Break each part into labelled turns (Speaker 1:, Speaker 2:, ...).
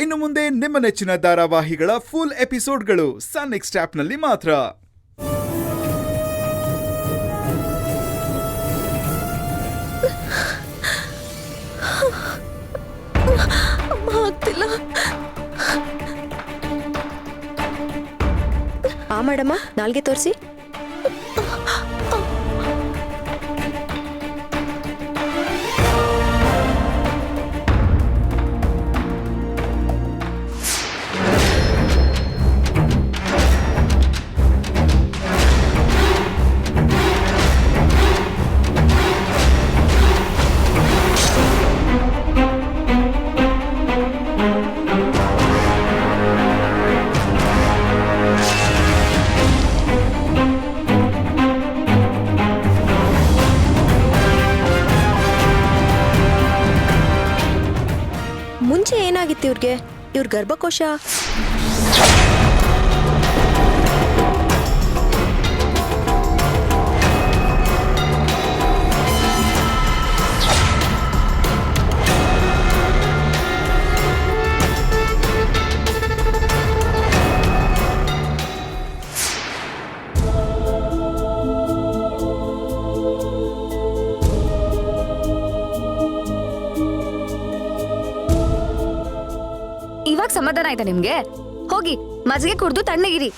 Speaker 1: ಇನ್ನು ಮುಂದೆ ನಿಮ್ಮ ನೆಚ್ಚಿನ ಧಾರಾವಾಹಿಗಳ ಫುಲ್ ಎಪಿಸೋಡ್ಗಳು ಸನ್ ನೆಕ್ಸ್ಟ್ ಆಪ್ನಲ್ಲಿ ಮಾತ್ರ.
Speaker 2: ಆಗ್ತಿಲ್ಲ. ಮೇಡಮ್ಮ ನಾಲ್ಗೆ ತೋರಿಸಿ. ಮುಂಚೆ ಏನಾಗಿತ್ತು ಇವ್ರಿಗೆ? ಇವ್ರ ಗರ್ಭಕೋಶ
Speaker 3: ಇವಾಗ ಸಮಾಧಾನ ಆಯ್ತಾ ನಿಮ್ಗೆ? ಹೋಗಿ ಮಜ್ಜಿಗೆ ಕುಡ್ದು ತಣ್ಣಗಿರಿ.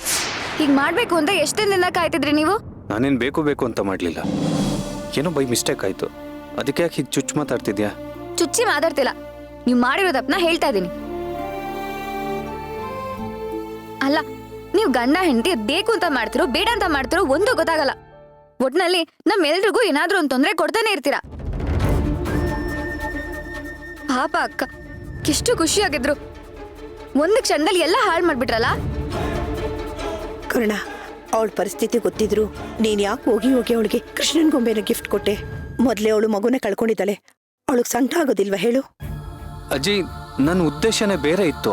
Speaker 3: ಹೀಗ್ ಮಾಡ್ಬೇಕು ಅಂತ ಎಷ್ಟೇ ದಿನ ಕಾಯ್ತಿದ್ರಿ ನೀವು?
Speaker 4: ನಾನೇನ್ ಬೇಕು ಅಂತ ಮಾಡ್ಲಿಲ್ಲ, ಏನೋ ಬೈ ಮಿಸ್ಟೇಕ್ ಆಯ್ತು. ಅದಕ್ಕೆ ಯಾಕೆ ಹೀಗೆ ಚುಚ್ಚು ಮಾತಾಡ್ತಿದ್ಯಾ?
Speaker 3: ಚುಚ್ಚಿ ಮಾತಾಡ್ತಿಲ್ಲ, ನೀವು ಮಾಡಿರೋ ತಪ್ಪನ್ನ ಹೇಳ್ತಾ ಇದೀನಿ. ಅಲ್ಲ, ನೀವು ಗಂಡ ಹೆಂಡತಿ ಬೇಕು ಅಂತ ಮಾಡ್ತಿರೋ ಬೇಡ ಅಂತ ಮಾಡ್ತಿರೋ ಒಂದು ಗೊತ್ತಾಗಲ್ಲ. ಒಟ್ನಲ್ಲಿ ನಮ್ಮೆಲ್ರಿಗೂ ಏನಾದ್ರೂ ಒಂದು ತೊಂದರೆ ಕೊಡ್ತಾನೆ ಇರ್ತೀರಾ. ಪಾಪ ಅಕ್ಕ ಎಷ್ಟು ಖುಷಿಯಾಗಿದ್ರು, ಒಂದು ಕ್ಷಣದಲ್ಲಿ ಎಲ್ಲ ಹಾಳು ಮಾಡ್ಬಿಟ್ರಲ್ಲ.
Speaker 5: ಕರುಣ, ಅವಳ ಪರಿಸ್ಥಿತಿ ಗೊತ್ತಿದ್ರು ನೀನ್ ಯಾಕೆ ಹೋಗಿ ಅವಳಿಗೆ ಕೃಷ್ಣನ್ ಗೊಂಬೆನ ಗಿಫ್ಟ್ ಕೊಟ್ಟೆ? ಮೊದ್ಲೇ ಅವಳು ಮಗುನ ಕಳ್ಕೊಂಡಿದ್ದಾಳೆ, ಅವಳಿಗೆ ಸಂಕಟ ಆಗೋದಿಲ್ವಾ ಹೇಳು?
Speaker 4: ಅಜ್ಜಿ, ನನ್ನ ಉದ್ದೇಶನೇ ಬೇರೆ ಇತ್ತು.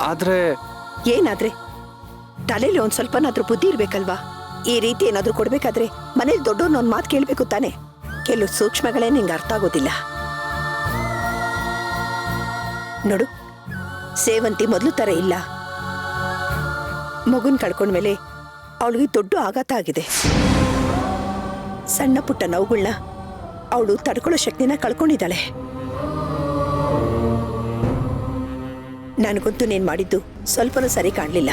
Speaker 4: ಆದ್ರೆ
Speaker 5: ಏನಾದ್ರೆ ತಲೆಯಲ್ಲಿ ಒಂದ್ ಸ್ವಲ್ಪನಾದ್ರೂ ಬುದ್ಧಿ ಇರ್ಬೇಕಲ್ವಾ? ಈ ರೀತಿ ಏನಾದ್ರೂ ಕೊಡ್ಬೇಕಾದ್ರೆ ಮನೇಲಿ ದೊಡ್ಡವ್ರನ್ನ ಒಂದ್ ಮಾತು ಕೇಳ್ಬೇಕು ತಾನೆ. ಕೆಲವು ಸೂಕ್ಷ್ಮಗಳೇ ನಿಂಗೆ ಅರ್ಥ ಆಗೋದಿಲ್ಲ. ನೋಡು, ಸೇವಂತಿ ಮೊದಲು ತರ ಇಲ್ಲ. ಮಗುನ್ ಕಳ್ಕೊಂಡ್ಮೇಲೆ ಅವಳಿಗೆ ದೊಡ್ಡ ಆಘಾತ ಆಗಿದೆ. ಸಣ್ಣ ಪುಟ್ಟ ನೋವುಗಳನ್ನ ಅವಳು ತಡ್ಕೊಳ್ಳೋ ಶಕ್ತಿನ ಕಳ್ಕೊಂಡಿದ್ದಾಳೆ. ನನಗಂತೂ ನೀನ್ ಮಾಡಿದ್ದು ಸ್ವಲ್ಪನೂ ಸರಿ ಕಾಣಲಿಲ್ಲ.